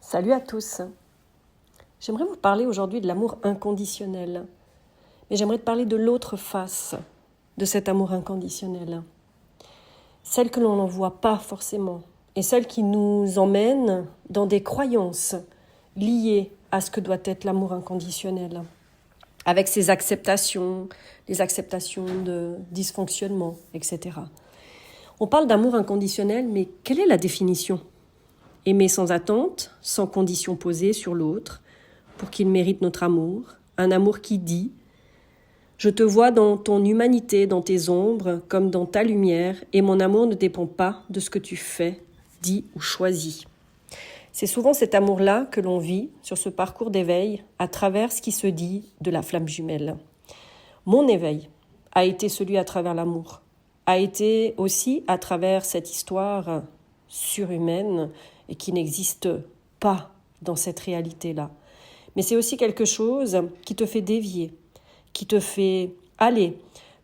Salut à tous. J'aimerais vous parler aujourd'hui de l'amour inconditionnel. Mais j'aimerais te parler de l'autre face de cet amour inconditionnel. Celle que l'on n'en voit pas forcément. Et celle qui nous emmène dans des croyances liées à ce que doit être l'amour inconditionnel. Avec ses acceptations, les acceptations de dysfonctionnement, etc. On parle d'amour inconditionnel, mais quelle est la définition ? Aimer sans attente, sans condition posée sur l'autre, pour qu'il mérite notre amour. Un amour qui dit « Je te vois dans ton humanité, dans tes ombres, comme dans ta lumière, et mon amour ne dépend pas de ce que tu fais, dis ou choisis. » C'est souvent cet amour-là que l'on vit sur ce parcours d'éveil à travers ce qui se dit de la flamme jumelle. Mon éveil a été celui à travers l'amour, a été aussi à travers cette histoire surhumaine et qui n'existe pas dans cette réalité-là. Mais c'est aussi quelque chose qui te fait dévier, qui te fait aller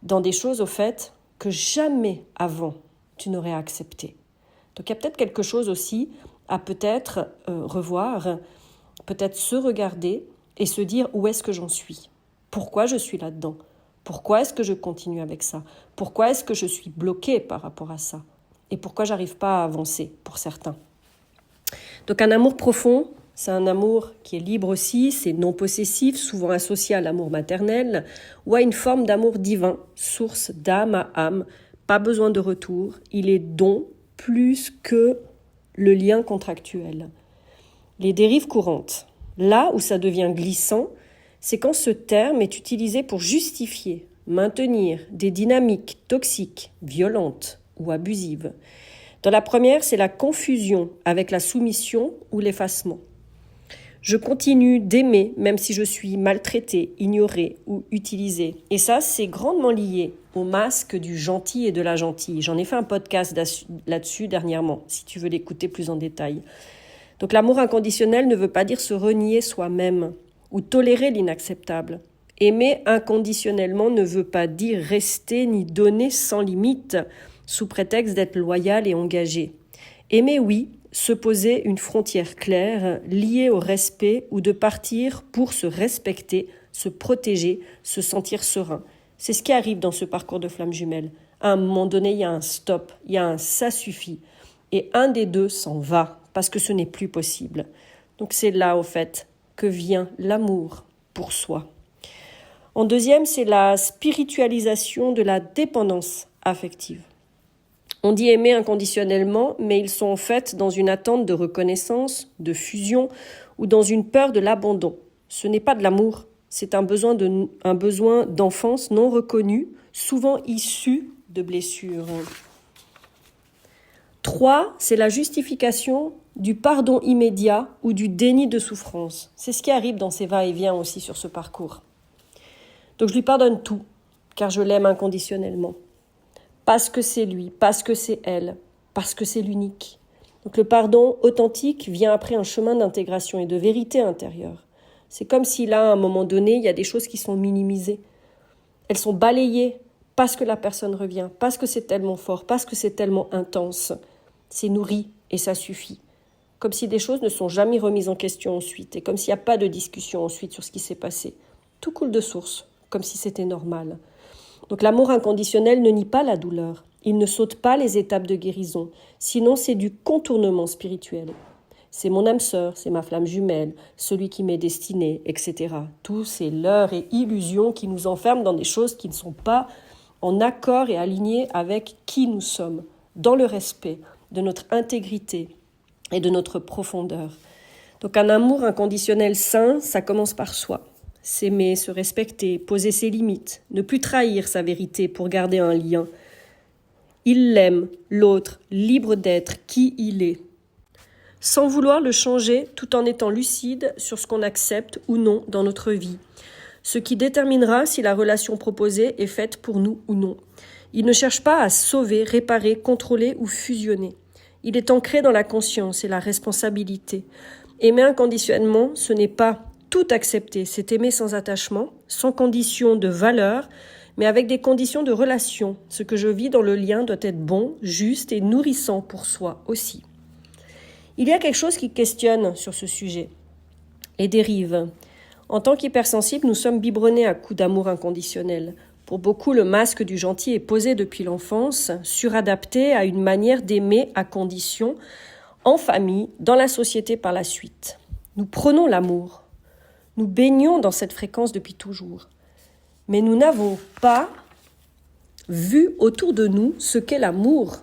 dans des choses au fait que jamais avant tu n'aurais accepté. Donc il y a peut-être quelque chose aussi à peut-être revoir, peut-être se regarder et se dire où est-ce que j'en suis ? Pourquoi je suis là-dedans ? Pourquoi est-ce que je continue avec ça ? Pourquoi est-ce que je suis bloquée par rapport à ça ? Et pourquoi j'arrive pas à avancer pour certains ? Donc un amour profond, c'est un amour qui est libre aussi, c'est non possessif, souvent associé à l'amour maternel, ou à une forme d'amour divin, source d'âme à âme, pas besoin de retour, il est don plus que le lien contractuel. Les dérives courantes, là où ça devient glissant, c'est quand ce terme est utilisé pour justifier, maintenir des dynamiques toxiques, violentes ou abusives. Dans la première, c'est la confusion avec la soumission ou l'effacement. Je continue d'aimer même si je suis maltraitée, ignorée ou utilisée. Et ça, c'est grandement lié au masque du gentil et de la gentille. J'en ai fait un podcast là-dessus dernièrement, si tu veux l'écouter plus en détail. Donc l'amour inconditionnel ne veut pas dire se renier soi-même ou tolérer l'inacceptable. Aimer inconditionnellement ne veut pas dire rester ni donner sans limite, sous prétexte d'être loyal et engagé. Aimer, oui, se poser une frontière claire, liée au respect ou de partir pour se respecter, se protéger, se sentir serein. C'est ce qui arrive dans ce parcours de flamme jumelle. À un moment donné, il y a un stop, il y a un ça suffit. Et un des deux s'en va, parce que ce n'est plus possible. Donc c'est là, au fait, que vient l'amour pour soi. En deuxième, c'est la spiritualisation de la dépendance affective. On dit aimer inconditionnellement, mais ils sont en fait dans une attente de reconnaissance, de fusion ou dans une peur de l'abandon. Ce n'est pas de l'amour, c'est un besoin d'enfance non reconnu, souvent issu de blessures. 3, c'est la justification du pardon immédiat ou du déni de souffrance. C'est ce qui arrive dans ces va-et-vient aussi sur ce parcours. Donc je lui pardonne tout, car je l'aime inconditionnellement. Parce que c'est lui, parce que c'est elle, parce que c'est l'unique. Donc le pardon authentique vient après un chemin d'intégration et de vérité intérieure. C'est comme si là, à un moment donné, il y a des choses qui sont minimisées. Elles sont balayées parce que la personne revient, parce que c'est tellement fort, parce que c'est tellement intense. C'est nourri et ça suffit. Comme si des choses ne sont jamais remises en question ensuite et comme s'il n'y a pas de discussion ensuite sur ce qui s'est passé. Tout coule de source, comme si c'était normal. Donc l'amour inconditionnel ne nie pas la douleur, il ne saute pas les étapes de guérison, sinon c'est du contournement spirituel. C'est mon âme sœur, c'est ma flamme jumelle, celui qui m'est destiné, etc. Tout c'est leurres et illusions qui nous enferment dans des choses qui ne sont pas en accord et alignées avec qui nous sommes, dans le respect de notre intégrité et de notre profondeur. Donc un amour inconditionnel sain, ça commence par soi. S'aimer, se respecter, poser ses limites, ne plus trahir sa vérité pour garder un lien. Il l'aime, l'autre, libre d'être qui il est. Sans vouloir le changer tout en étant lucide sur ce qu'on accepte ou non dans notre vie. Ce qui déterminera si la relation proposée est faite pour nous ou non. Il ne cherche pas à sauver, réparer, contrôler ou fusionner. Il est ancré dans la conscience et la responsabilité. Aimer inconditionnellement, ce n'est pas tout accepter, c'est aimer sans attachement, sans condition de valeur, mais avec des conditions de relation. Ce que je vis dans le lien doit être bon, juste et nourrissant pour soi aussi. Il y a quelque chose qui questionne sur ce sujet. Les dérives. En tant qu'hypersensibles, nous sommes biberonnés à coups d'amour inconditionnel. Pour beaucoup, le masque du gentil est posé depuis l'enfance, suradapté à une manière d'aimer à condition, en famille, dans la société par la suite. Nous prenons l'amour. Nous baignons dans cette fréquence depuis toujours. Mais nous n'avons pas vu autour de nous ce qu'est l'amour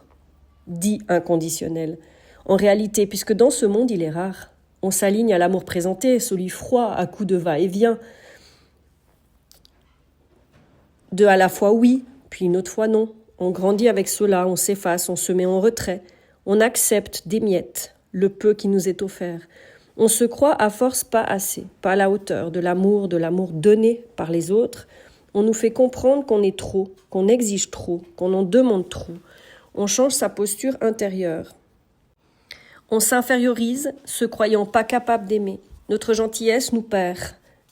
dit inconditionnel. En réalité, puisque dans ce monde, il est rare. On s'aligne à l'amour présenté, celui froid, à coups de va-et-vient. De à la fois oui, puis une autre fois non. On grandit avec cela, on s'efface, on se met en retrait. On accepte des miettes, le peu qui nous est offert. On se croit à force pas assez, pas à la hauteur de l'amour donné par les autres. On nous fait comprendre qu'on est trop, qu'on exige trop, qu'on en demande trop. On change sa posture intérieure. On s'infériorise, se croyant pas capable d'aimer. Notre gentillesse nous perd.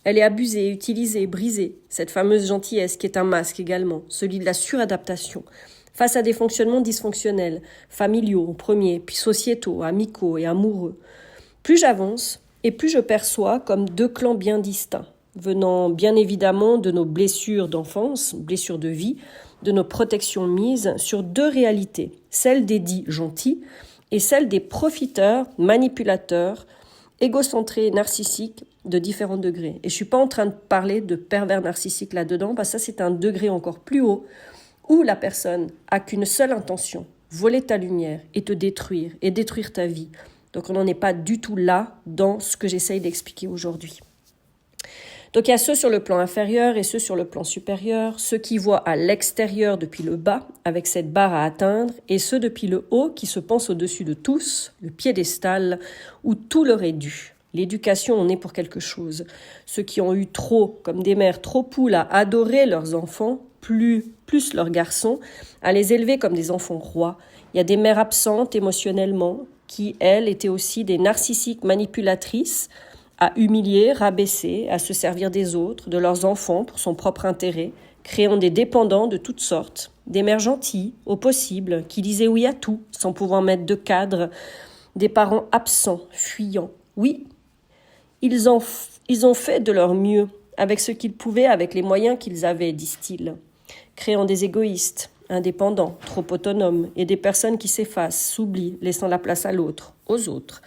Elle est abusée, utilisée, brisée. Cette fameuse gentillesse qui est un masque également, celui de la suradaptation. Face à des fonctionnements dysfonctionnels, familiaux en premier, puis sociétaux, amicaux et amoureux. Plus j'avance, et plus je perçois comme deux clans bien distincts, venant bien évidemment de nos blessures d'enfance, blessures de vie, de nos protections mises sur deux réalités, celle des dits gentils et celle des profiteurs, manipulateurs, égocentrés, narcissiques de différents degrés. Et je ne suis pas en train de parler de pervers narcissiques là-dedans, parce que ça c'est un degré encore plus haut, où la personne a qu'une seule intention, voler ta lumière et te détruire, et détruire ta vie. Donc on n'en est pas du tout là dans ce que j'essaye d'expliquer aujourd'hui. Donc il y a ceux sur le plan inférieur et ceux sur le plan supérieur, ceux qui voient à l'extérieur depuis le bas, avec cette barre à atteindre, et ceux depuis le haut qui se pensent au-dessus de tous, le piédestal, où tout leur est dû. L'éducation, on est pour quelque chose. Ceux qui ont eu trop, comme des mères trop poules, à adorer leurs enfants, plus leurs garçons, à les élever comme des enfants rois. Il y a des mères absentes émotionnellement, qui, elles, étaient aussi des narcissiques manipulatrices, à humilier, rabaisser, à se servir des autres, de leurs enfants pour son propre intérêt, créant des dépendants de toutes sortes, des mères gentilles, au possible, qui disaient oui à tout, sans pouvoir mettre de cadre, des parents absents, fuyants. Oui, ils ont fait de leur mieux, avec ce qu'ils pouvaient, avec les moyens qu'ils avaient, disent-ils, créant des égoïstes, indépendants, trop autonomes, et des personnes qui s'effacent, s'oublient, laissant la place à l'autre, aux autres.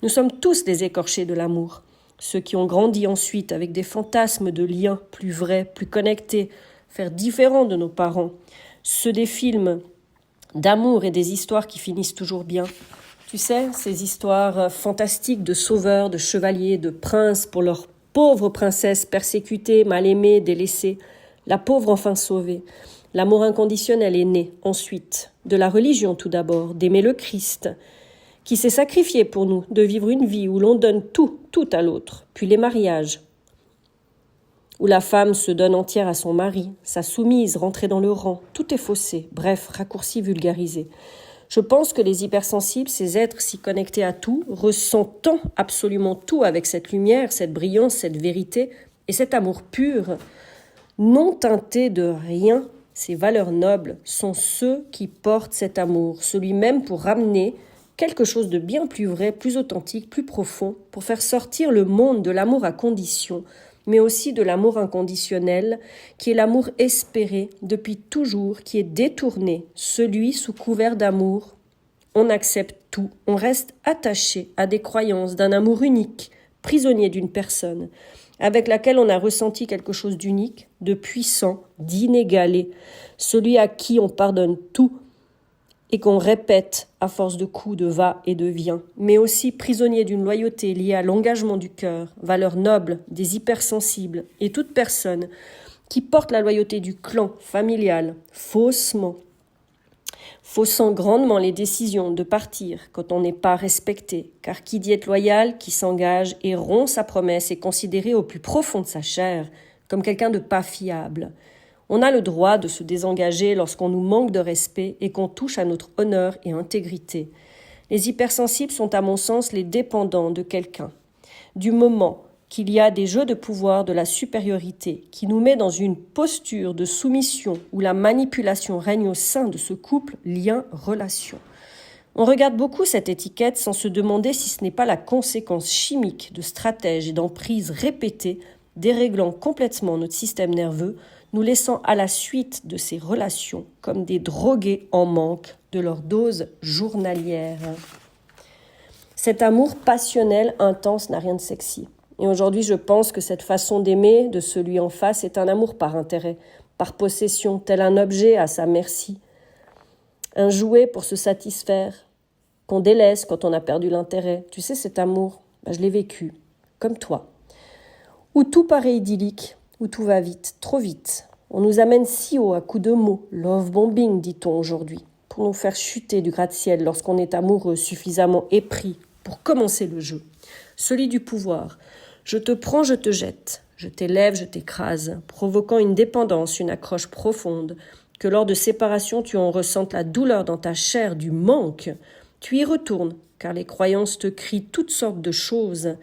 Nous sommes tous des écorchés de l'amour. Ceux qui ont grandi ensuite avec des fantasmes de liens plus vrais, plus connectés, faire différents de nos parents. Ceux des films d'amour et des histoires qui finissent toujours bien. Tu sais, ces histoires fantastiques de sauveurs, de chevaliers, de princes pour leurs pauvres princesses persécutées, mal aimées, délaissées. La pauvre enfin sauvée. L'amour inconditionnel est né ensuite, de la religion tout d'abord, d'aimer le Christ, qui s'est sacrifié pour nous, de vivre une vie où l'on donne tout à l'autre, puis les mariages, où la femme se donne entière à son mari, sa soumise, rentrée dans le rang, tout est faussé, bref, raccourci, vulgarisé. Je pense que les hypersensibles, ces êtres si connectés à tout, ressentant absolument tout avec cette lumière, cette brillance, cette vérité et cet amour pur, non teinté de rien, ces valeurs nobles sont ceux qui portent cet amour, celui même pour ramener quelque chose de bien plus vrai, plus authentique, plus profond, pour faire sortir le monde de l'amour à condition, mais aussi de l'amour inconditionnel, qui est l'amour espéré depuis toujours, qui est détourné, celui sous couvert d'amour. On accepte tout, on reste attaché à des croyances d'un amour unique, prisonnier d'une personne, avec laquelle on a ressenti quelque chose d'unique, de puissant, d'inégalé, celui à qui on pardonne tout, et qu'on répète à force de coups, de va et de vient, mais aussi prisonnier d'une loyauté liée à l'engagement du cœur, valeur noble des hypersensibles et toute personne qui porte la loyauté du clan familial faussement, faussant grandement les décisions de partir quand on n'est pas respecté, car qui dit être loyal, qui s'engage et rompt sa promesse est considéré au plus profond de sa chair comme quelqu'un de pas fiable. On a le droit de se désengager lorsqu'on nous manque de respect et qu'on touche à notre honneur et intégrité. Les hypersensibles sont à mon sens les dépendants de quelqu'un. Du moment qu'il y a des jeux de pouvoir de la supériorité qui nous met dans une posture de soumission où la manipulation règne au sein de ce couple, lien, relation. On regarde beaucoup cette étiquette sans se demander si ce n'est pas la conséquence chimique de stratèges et d'emprises répétées déréglant complètement notre système nerveux, nous laissant à la suite de ces relations comme des drogués en manque de leur dose journalière. Cet amour passionnel, intense, n'a rien de sexy. Et aujourd'hui, je pense que cette façon d'aimer de celui en face est un amour par intérêt, par possession, tel un objet à sa merci. Un jouet pour se satisfaire, qu'on délaisse quand on a perdu l'intérêt. Tu sais, cet amour, je l'ai vécu, comme toi. Où tout paraît idyllique, où tout va vite, trop vite. On nous amène si haut à coups de mots, love bombing, dit-on aujourd'hui, pour nous faire chuter du gratte-ciel lorsqu'on est amoureux, suffisamment épris pour commencer le jeu. Celui du pouvoir. Je te prends, je te jette. Je t'élève, je t'écrase, provoquant une dépendance, une accroche profonde, que lors de séparation tu en ressentes la douleur dans ta chair du manque. Tu y retournes, car les croyances te crient toutes sortes de choses.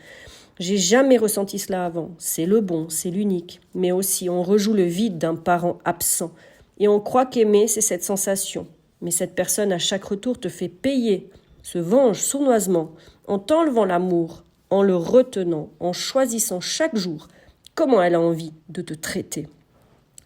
J'ai jamais ressenti cela avant. C'est le bon, c'est l'unique. Mais aussi, on rejoue le vide d'un parent absent. Et on croit qu'aimer, c'est cette sensation. Mais cette personne, à chaque retour, te fait payer, se venge sournoisement, en t'enlevant l'amour, en le retenant, en choisissant chaque jour comment elle a envie de te traiter.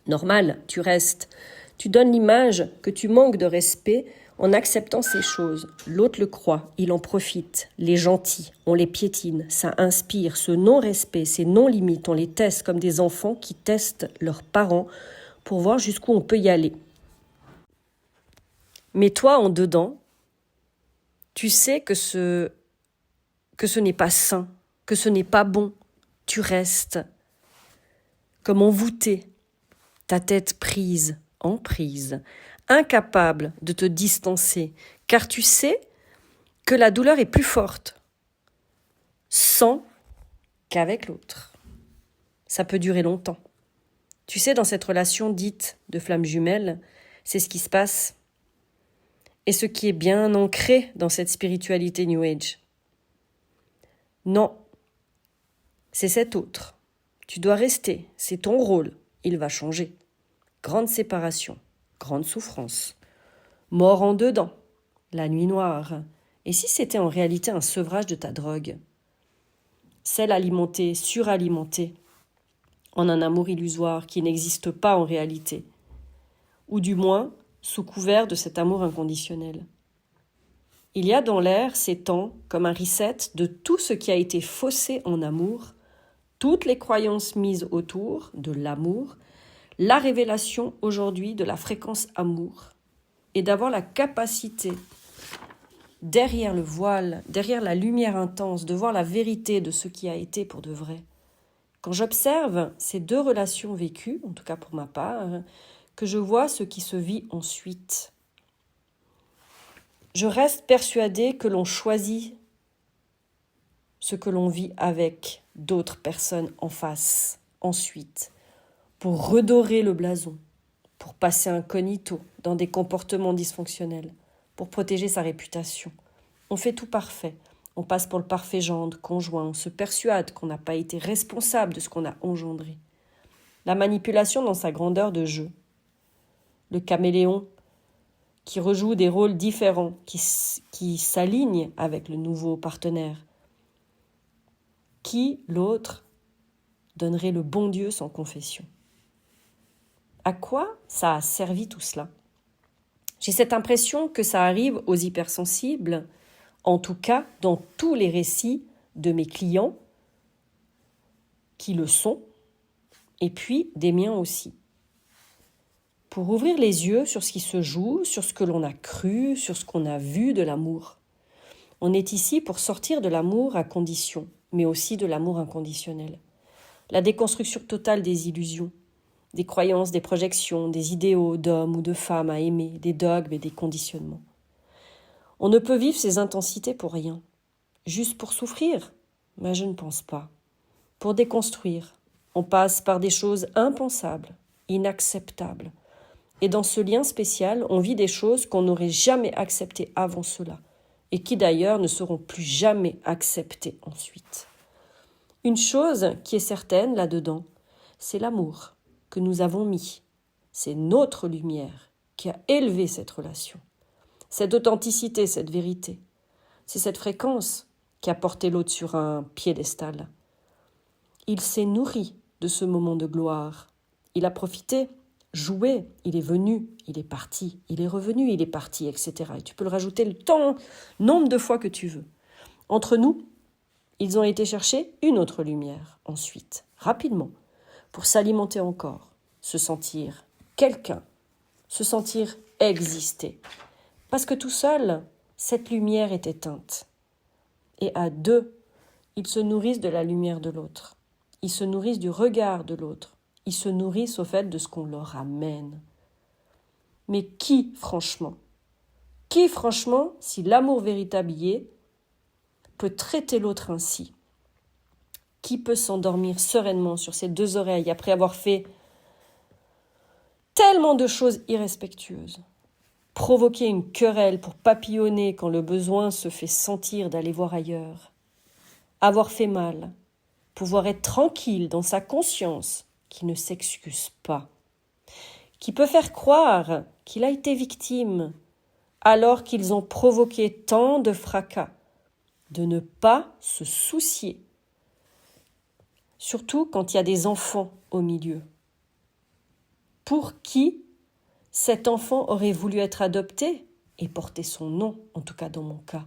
Normal, tu restes. Tu donnes l'image que tu manques de respect en acceptant ces choses. L'autre le croit, il en profite. Les gentils, on les piétine, ça inspire. Ce non-respect, ces non-limites, on les teste comme des enfants qui testent leurs parents pour voir jusqu'où on peut y aller. Mais toi, en dedans, tu sais que ce n'est pas sain, que ce n'est pas bon. Tu restes comme envoûté, ta tête prise, en prise, incapable de te distancer, car tu sais que la douleur est plus forte, sans qu'avec l'autre. Ça peut durer longtemps. Tu sais, dans cette relation dite de flamme jumelle, c'est ce qui se passe. Et ce qui est bien ancré dans cette spiritualité New Age. Non, c'est cet autre. Tu dois rester, c'est ton rôle, il va changer. Grande séparation, grande souffrance. Mort en dedans, la nuit noire. Et si c'était en réalité un sevrage de ta drogue? Celle alimentée, suralimentée, en un amour illusoire qui n'existe pas en réalité. Ou du moins, sous couvert de cet amour inconditionnel. Il y a dans l'air ces temps comme un reset de tout ce qui a été faussé en amour, toutes les croyances mises autour de l'amour, la révélation aujourd'hui de la fréquence amour, et d'avoir la capacité, derrière le voile, derrière la lumière intense, de voir la vérité de ce qui a été pour de vrai. Quand j'observe ces deux relations vécues, en tout cas pour ma part, que je vois ce qui se vit ensuite. Je reste persuadée que l'on choisit ce que l'on vit avec d'autres personnes en face, ensuite, pour redorer le blason, pour passer incognito dans des comportements dysfonctionnels, pour protéger sa réputation. On fait tout parfait. On passe pour le parfait gendre, conjoint, on se persuade qu'on n'a pas été responsable de ce qu'on a engendré. La manipulation dans sa grandeur de jeu. Le caméléon qui rejoue des rôles différents, qui s'aligne avec le nouveau partenaire. Qui, l'autre, donnerait le bon Dieu sans confession? À quoi ça a servi tout cela? J'ai cette impression que ça arrive aux hypersensibles, en tout cas dans tous les récits de mes clients qui le sont, et puis des miens aussi. Pour ouvrir les yeux sur ce qui se joue, sur ce que l'on a cru, sur ce qu'on a vu de l'amour. On est ici pour sortir de l'amour à condition, mais aussi de l'amour inconditionnel. La déconstruction totale des illusions, des croyances, des projections, des idéaux d'hommes ou de femmes à aimer, des dogmes et des conditionnements. On ne peut vivre ces intensités pour rien. Juste pour souffrir? Mais je ne pense pas. Pour déconstruire, on passe par des choses impensables, inacceptables. Et dans ce lien spécial, on vit des choses qu'on n'aurait jamais acceptées avant cela, et qui d'ailleurs ne seront plus jamais acceptées ensuite. Une chose qui est certaine là-dedans, c'est l'amour que nous avons mis. C'est notre lumière qui a élevé cette relation. cette authenticité, cette vérité. C'est cette fréquence qui a porté l'autre sur un piédestal. Il s'est nourri de ce moment de gloire. Il a profité, joué, il est venu, il est parti, il est revenu, il est parti, etc. Et tu peux le rajouter le nombre de fois que tu veux. Entre nous, ils ont été chercher une autre lumière, ensuite, rapidement, pour s'alimenter encore, se sentir quelqu'un, se sentir exister. Parce que tout seul, cette lumière est éteinte. Et à deux, ils se nourrissent de la lumière de l'autre. Ils se nourrissent du regard de l'autre. Ils se nourrissent au fait de ce qu'on leur amène. Mais qui, franchement, si l'amour véritable y est, peut traiter l'autre ainsi? Qui peut s'endormir sereinement sur ses deux oreilles après avoir fait tellement de choses irrespectueuses? Provoquer une querelle pour papillonner quand le besoin se fait sentir d'aller voir ailleurs. Avoir fait mal, pouvoir être tranquille dans sa conscience, qui ne s'excuse pas. Qui peut faire croire qu'il a été victime, alors qu'ils ont provoqué tant de fracas, de ne pas se soucier. Surtout quand il y a des enfants au milieu. Pour qui cet enfant aurait voulu être adopté et porter son nom, en tout cas dans mon cas.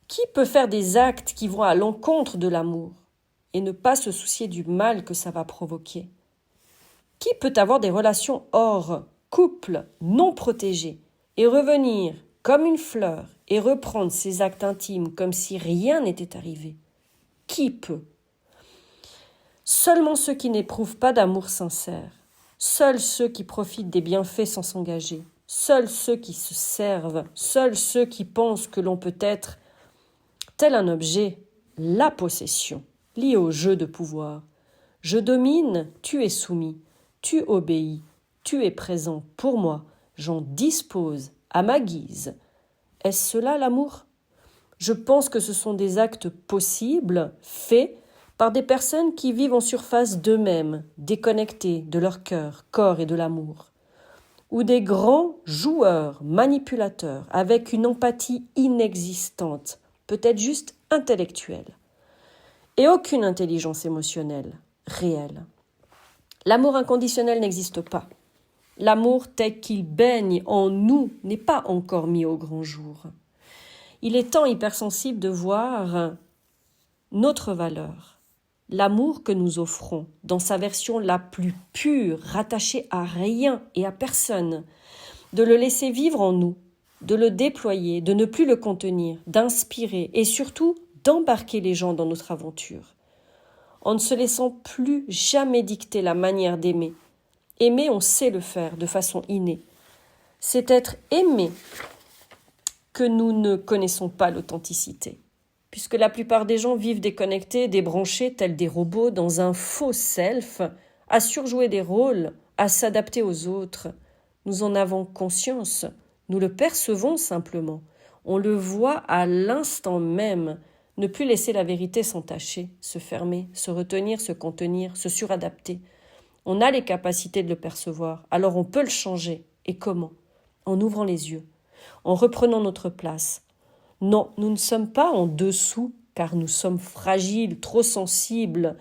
Qui peut faire des actes qui vont à l'encontre de l'amour et ne pas se soucier du mal que ça va provoquer? Qui peut avoir des relations hors couple non protégées et revenir comme une fleur et reprendre ses actes intimes comme si rien n'était arrivé? Qui peut? Seulement ceux qui n'éprouvent pas d'amour sincère. Seuls ceux qui profitent des bienfaits sans s'engager, seuls ceux qui se servent, seuls ceux qui pensent que l'on peut être, tel un objet, la possession, liée au jeu de pouvoir. Je domine, tu es soumis, tu obéis, tu es présent pour moi, j'en dispose à ma guise. Est-ce cela l'amour? Je pense que ce sont des actes possibles, faits, par des personnes qui vivent en surface d'eux-mêmes, déconnectées de leur cœur, corps et de l'amour, ou des grands joueurs, manipulateurs, avec une empathie inexistante, peut-être juste intellectuelle, et aucune intelligence émotionnelle, réelle. L'amour inconditionnel n'existe pas. L'amour tel qu'il baigne en nous n'est pas encore mis au grand jour. Il est tant hypersensible de voir notre valeur. L'amour que nous offrons, dans sa version la plus pure, rattachée à rien et à personne, de le laisser vivre en nous, de le déployer, de ne plus le contenir, d'inspirer et surtout d'embarquer les gens dans notre aventure, en ne se laissant plus jamais dicter la manière d'aimer. Aimer, on sait le faire de façon innée. C'est être aimé que nous ne connaissons pas l'authenticité. Puisque la plupart des gens vivent déconnectés, débranchés, tels des robots, dans un faux self, à surjouer des rôles, à s'adapter aux autres. Nous en avons conscience, nous le percevons simplement. On le voit à l'instant même, ne plus laisser la vérité s'entacher, se fermer, se retenir, se contenir, se suradapter. On a les capacités de le percevoir, alors on peut le changer. Et comment? En ouvrant les yeux, en reprenant notre place. Non, nous ne sommes pas en dessous, car nous sommes fragiles, trop sensibles,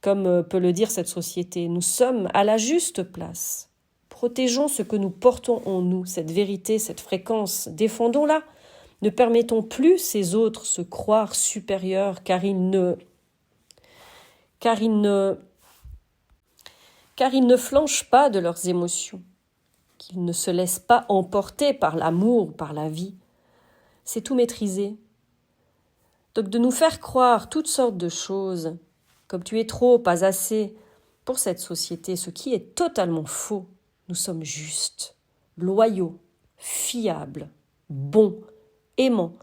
comme peut le dire cette société. Nous sommes à la juste place. Protégeons ce que nous portons en nous, cette vérité, cette fréquence. Défendons-la. Ne permettons plus ces autres se croire supérieurs, car ils ne flanchent pas de leurs émotions, qu'ils ne se laissent pas emporter par l'amour, par la vie. C'est tout maîtriser. Donc de nous faire croire toutes sortes de choses, comme tu es trop, pas assez, pour cette société, ce qui est totalement faux. Nous sommes justes, loyaux, fiables, bons, aimants.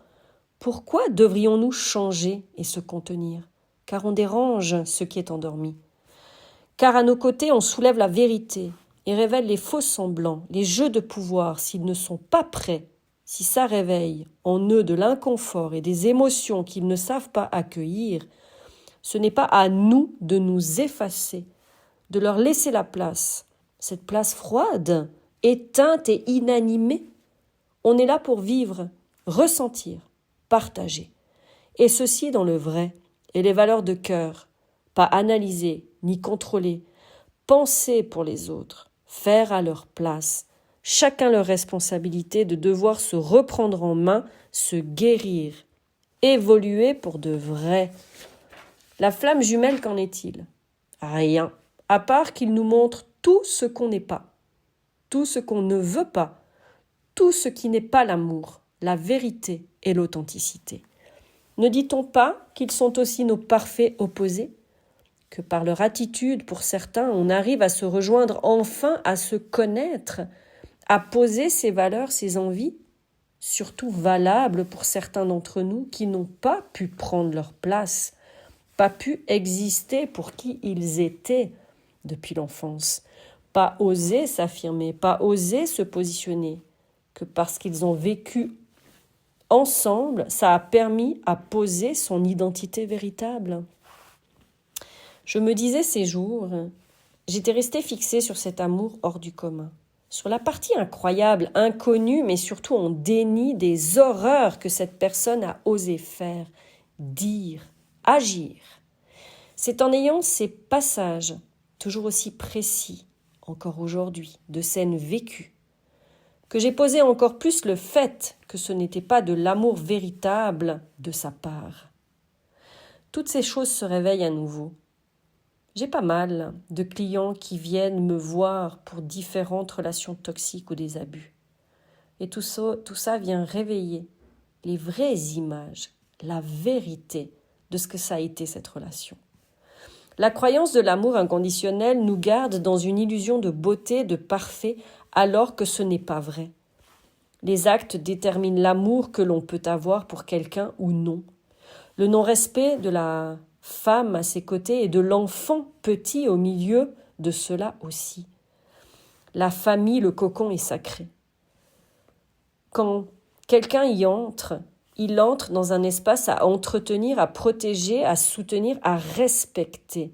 Pourquoi devrions-nous changer et se contenir? Car on dérange ce qui est endormi. Car à nos côtés, on soulève la vérité et révèle les faux semblants, les jeux de pouvoir s'ils ne sont pas prêts. Si ça réveille en eux de l'inconfort et des émotions qu'ils ne savent pas accueillir, ce n'est pas à nous de nous effacer, de leur laisser la place, cette place froide, éteinte et inanimée, On est là pour vivre, ressentir, partager. Et ceci dans le vrai et les valeurs de cœur, pas analyser ni contrôler, penser pour les autres, faire à leur place, chacun leur responsabilité de devoir se reprendre en main, se guérir, évoluer pour de vrai. La flamme jumelle, qu'en est-il? Rien, à part qu'il nous montre tout ce qu'on n'est pas, tout ce qu'on ne veut pas, tout ce qui n'est pas l'amour, la vérité et l'authenticité. Ne dit-on pas qu'ils sont aussi nos parfaits opposés? Que par leur attitude, pour certains, on arrive à se rejoindre enfin, à se connaître, à poser ses valeurs, ses envies, surtout valables pour certains d'entre nous qui n'ont pas pu prendre leur place, pas pu exister pour qui ils étaient depuis l'enfance, pas osé s'affirmer, pas osé se positionner, que parce qu'ils ont vécu ensemble, ça a permis à poser son identité véritable. Je me disais ces jours, j'étais restée fixée sur cet amour hors du commun, sur la partie incroyable, inconnue, mais surtout en déni des horreurs que cette personne a osé faire, dire, agir. C'est en ayant ces passages, toujours aussi précis, encore aujourd'hui, de scènes vécues, que j'ai posé encore plus le fait que ce n'était pas de l'amour véritable de sa part. Toutes ces choses se réveillent à nouveau. J'ai pas mal de clients qui viennent me voir pour différentes relations toxiques ou des abus. Et tout ça vient réveiller les vraies images, la vérité de ce que ça a été cette relation. La croyance de l'amour inconditionnel nous garde dans une illusion de beauté, de parfait, alors que ce n'est pas vrai. Les actes déterminent l'amour que l'on peut avoir pour quelqu'un ou non. Le non-respect de la femme à ses côtés et de l'enfant petit au milieu de cela aussi. La famille, le cocon est sacré. Quand quelqu'un y entre, il entre dans un espace à entretenir, à protéger, à soutenir, à respecter.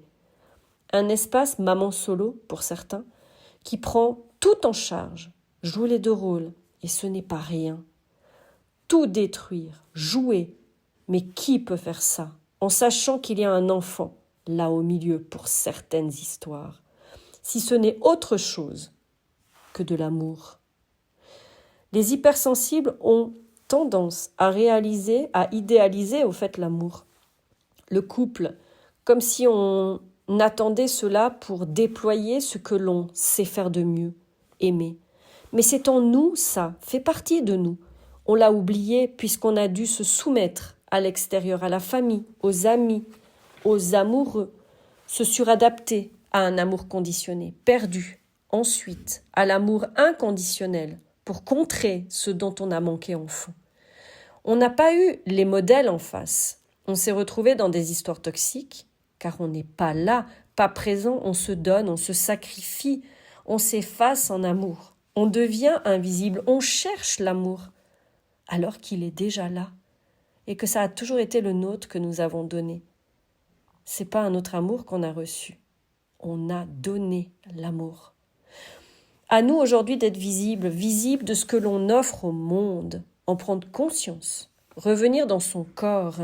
Un espace maman solo, pour certains, qui prend tout en charge, joue les deux rôles, et ce n'est pas rien. Tout détruire, jouer, mais qui peut faire ça, en sachant qu'il y a un enfant là au milieu pour certaines histoires, si ce n'est autre chose que de l'amour? Les hypersensibles ont tendance à idéaliser au fait l'amour. Le couple, comme si on attendait cela pour déployer ce que l'on sait faire de mieux, aimer. Mais c'est en nous, ça, fait partie de nous. On l'a oublié puisqu'on a dû se soumettre à l'extérieur, à la famille, aux amis, aux amoureux, se suradapter à un amour conditionné, perdu, ensuite à l'amour inconditionnel, pour contrer ce dont on a manqué enfant. On n'a pas eu les modèles en face. On s'est retrouvé dans des histoires toxiques, car on n'est pas là, pas présent, on se donne, on se sacrifie, on s'efface en amour. On devient invisible, on cherche l'amour, alors qu'il est déjà là, et que ça a toujours été le nôtre que nous avons donné. C'est pas un autre amour qu'on a reçu. On a donné l'amour. À nous aujourd'hui d'être visible de ce que l'on offre au monde, en prendre conscience, revenir dans son corps,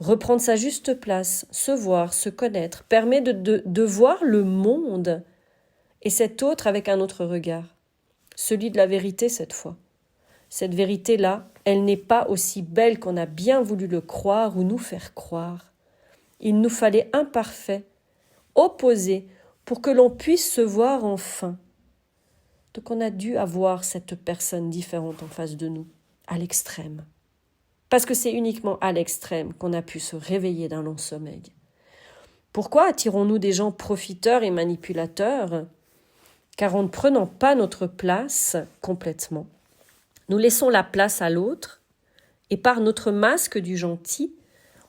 reprendre sa juste place, se voir, se connaître, permet de voir le monde et cet autre avec un autre regard, celui de la vérité cette fois. Cette vérité-là, elle n'est pas aussi belle qu'on a bien voulu le croire ou nous faire croire. Il nous fallait imparfait, opposé, pour que l'on puisse se voir enfin. Donc on a dû avoir cette personne différente en face de nous, à l'extrême. Parce que c'est uniquement à l'extrême qu'on a pu se réveiller d'un long sommeil. Pourquoi attirons-nous des gens profiteurs et manipulateurs? Car en ne prenant pas notre place complètement, nous laissons la place à l'autre, et par notre masque du gentil,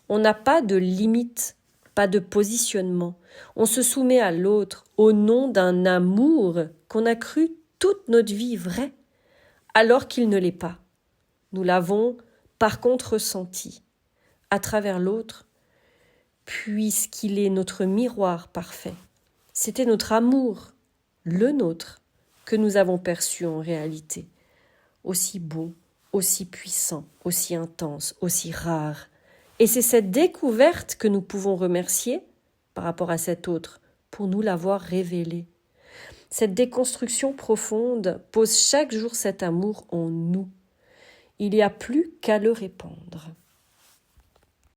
on n'a pas de limite, pas de positionnement. On se soumet à l'autre au nom d'un amour qu'on a cru toute notre vie vrai, alors qu'il ne l'est pas. Nous l'avons par contre ressenti à travers l'autre, puisqu'il est notre miroir parfait. C'était notre amour, le nôtre, que nous avons perçu en réalité. aussi beau, aussi puissant, aussi intense, aussi rare. Et c'est cette découverte que nous pouvons remercier par rapport à cet autre pour nous l'avoir révélé. Cette déconstruction profonde pose chaque jour cet amour en nous. Il n'y a plus qu'à le répandre.